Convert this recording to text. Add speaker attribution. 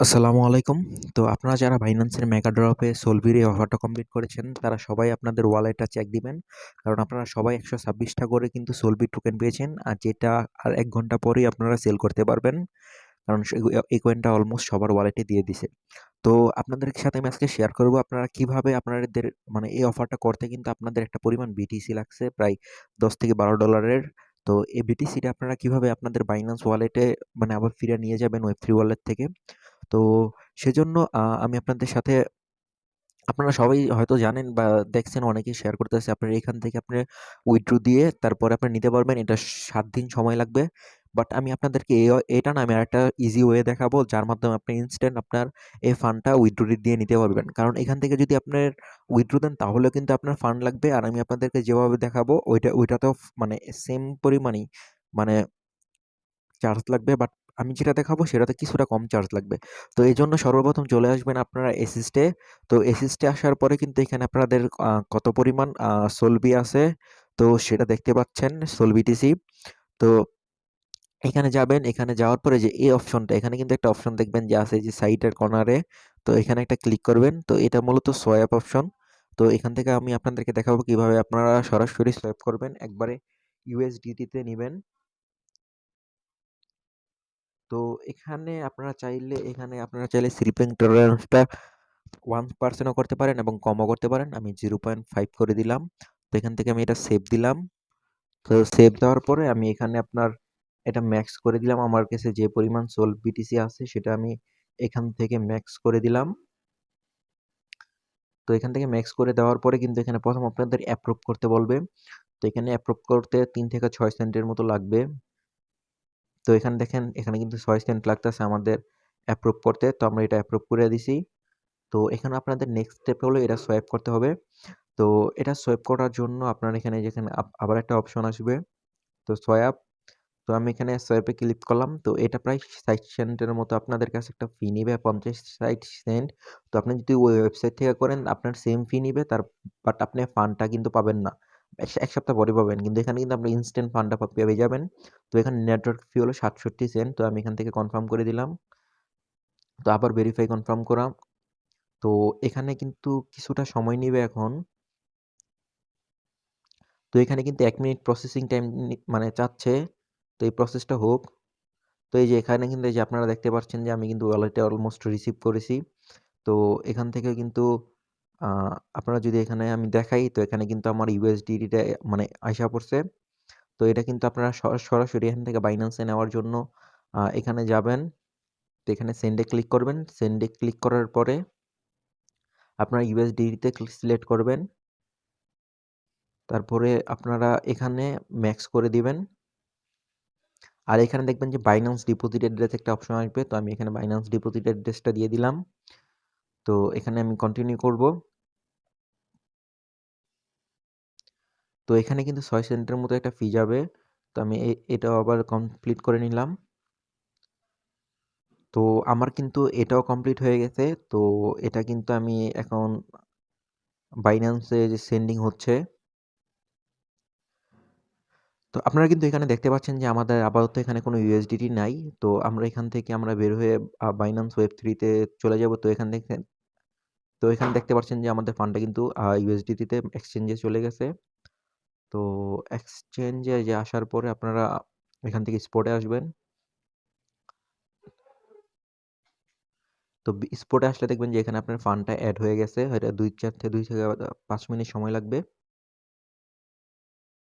Speaker 1: আসসালামু আলাইকুম। তো আপনারা যারা বাইন্যান্সের মেগা ড্রপে সোলভির এই অফারটা কমপ্লিট করেছেন, তারা সবাই আপনাদের ওয়ালেটটা চেক দিবেন। কারণ আপনারা সবাই ১২৬ টা করে কিন্তু সোলভি টোকেন পেয়েছেন। আর যেটা আর ১ ঘন্টা পরেই আপনারা সেল করতে পারবেন। কারণ এই কয়েনটা অলমোস্ট সবার ওয়ালেটে দিয়ে দিছে। তো আপনাদের সাথে আমি আজকে শেয়ার করব আপনারা কিভাবে আপনাদের মানে এই অফারটা করতে কিন্তু আপনাদের একটা পরিমাণ বিটিসি লাগছে প্রায় $10 থেকে $12। তো এই বিটিসিটা আপনারা কিভাবে আপনাদের বাইন্যান্স ওয়ালেটে মানে আবার ফিরে নিয়ে যাবেন ওয়েব3 ওয়ালেট থেকে। তো সেজন্য আমি আপনাদের সাথে আপনারা সবাই হয়তো জানেন বা দেখছেন অনেকেই শেয়ার করতেছে। আপনারা এখান থেকে আপনি উইথড্র দিয়ে তারপরে আপনি নিতে পারবেন। এটা ৭ দিন সময় লাগবে। বাট আমি আপনাদেরকে এটা না আমি আরেকটা ইজি ওয়ে দেখাবো যার মাধ্যমে আপনি ইনস্ট্যান্ট আপনার এই ফান্ডটা উইথড্র দিয়ে নিতে পারবেন। কারণ এখান থেকে যদি আপনার উইথড্র দেন তাহলেও কিন্তু আপনার ফান্ড লাগবে। আর আমি আপনাদেরকে যেভাবে দেখাবো ওইটাতেও মানে সেম পরিমাণই মানে চার্জ লাগবে, বাট আমি যেটা দেখাবো সেটাতে কিছুটা কম চার্জ লাগবে। তো এজন্য সর্বপ্রথম চলে আসবেন আপনারা এসিস্টে। তো এসিস্টে আসার পরে কিন্তু এখানে আপনাদের কত পরিমাণ সলভি আছে তো সেটা দেখতে পাচ্ছেন সলভিটিসি। তো এখানে যাবেন, এখানে যাওয়ার পরে যে এই অপশনটা এখানে কিন্তু একটা অপশন দেখবেন যে আছে যে সাইটের কর্নারে। তো এখানে একটা ক্লিক করবেন। তো এটা মূলত সোয়াপ অপশন। তো এখান থেকে আমি আপনাদেরকে দেখাবো কিভাবে আপনারা সরাসরি সোয়াপ করবেন। একবারে ইউএসডিটি তে নিবেন। তো এখানে আপনারা চাইলে স্লিপিং টলারেন্সটা 1% ও করতে পারেন এবং কমও করতে পারেন। আমি 0.5 করে দিলাম। তো এখান থেকে আমি এটা সেভ দিলাম। তো সেভ দেওয়ার পরে আমি এখানে আপনার এটা ম্যাক্স করে দিলাম। আমার কাছে যে পরিমাণ সোল বিটিসি আছে সেটা আমি এখান থেকে ম্যাক্স করে দিলাম। তো এখান থেকে ম্যাক্স করে দেওয়ার পরে কিন্তু এখানে প্রথম আপনাদের অ্যাপ্রুভ করতে বলবে। তো এখানে অ্যাপ্রুভ করতে ৩ থেকে ৬ সেন্টের মতো লাগবে। তো এখানে দেখেন এখানে কিন্তু ৬ সেন্ট লাগতেছে আমাদের অ্যাপ্রুভ করতে। তো আমরা এটা অ্যাপ্রুভ করে দিছি। তো এখানে আপনাদের নেক্সট স্টেপ হলো এটা সোয়াইপ করতে হবে। তো এটা সোয়াইপ করার জন্য আপনার যেখানে আবার একটা অপশন আসবে। তো সোয়াপ। তো আমি এখানে সোয়াইপে ক্লিক করলাম। তো এটা প্রায় ৬০ সেন্টের মতো আপনাদের কাছে একটা ফি নিবে ৫০-৬০ সেন্ট। তো আপনি যদি ওই ওয়েবসাইট থেকে করেন আপনার সেম ফি নিবে বাট আপনি ফান্ডটা কিন্তু পাবেন না। ১ সপ্তাহ পরে পাবেন। কিন্তু এখানে কিন্তু আপনি ইনস্ট্যান্ট ফান্ডটা পেয়ে যাবেন। তো এখানে নেটওয়ার্ক ফি হলো ৬৭ সেন্ট। তো আমি এখান থেকে কনফার্ম করে দিলাম। তো আবার ভেরিফাই কনফার্ম করা। তো এখানে কিন্তু কিছুটা সময় নিবে এখন। তো এখানে কিন্তু ১ মিনিট প্রসেসিং টাইম মানে চাচ্ছে। তো এই প্রসেসটা হোক। তো এই যে এখানে কিন্তু এই যে আপনারা দেখতে পাচ্ছেন যে আমি কিন্তু ওয়ালেটে অলমোস্ট রিসিভ করেছি। তো এখান থেকে কিন্তু আ আপনারা যদি এখানে আমি দেখাই তো এখানে কিন্তু আমার ইউএসডিটি মানে আইসা পড়ছে। তো এটা কিন্তু আপনারা সরাসরি এখান থেকে বাইন্যান্সে নেওয়ার জন্য এখানে যাবেন। তো এখানে সেন্ড এ ক্লিক করবেন। সেন্ড এ ক্লিক করার পরে আপনারা ইউএসডিতে সিলেক্ট করবেন। তারপরে আপনারা এখানে ম্যাক্স করে দিবেন। আর এখানে দেখবেন যে বাইন্যান্স ডিপোজিট অ্যাড্রেস একটা অপশন আসবে। তো আমি এখানে বাইন্যান্স ডিপোজিট অ্যাড্রেসটা দিয়ে দিলাম। তো এখানে আমি কন্টিনিউ করব। তো এখানে কিন্তু ৬ সেন্টের মতো একটা ফি যাবে। তো আমি এটাও আবার কমপ্লিট করে নিলাম। তো আমার কিন্তু এটাও কমপ্লিট হয়ে গেছে। তো এটা কিন্তু আমি এখন বাইন্যান্সে যে সেন্ডিং হচ্ছে। তো আপনারা কিন্তু এখানে দেখতে পাচ্ছেন যে আমাদের আপাতত এখানে কোনো ইউএসডিটি নাই। তো আমরা এখান থেকে বের হয়ে বাইন্যান্স ওয়েব3 তে চলে যাব। তো এখানে দেখতে পাচ্ছেন যে আমাদের ফান্ডটা কিন্তু ইউএসডিটি তে এক্সচেঞ্জে চলে গেছে। তো এক্সচেঞ্জে যে আসার পরে আপনারা এখান থেকে স্পটে আসবেন। তো স্পটে আসলে দেখবেন যে এখানে আপনার ফান্ডটা এড হয়ে গেছে। এটা ২ থেকে ৫ মিনিট সময় লাগবে।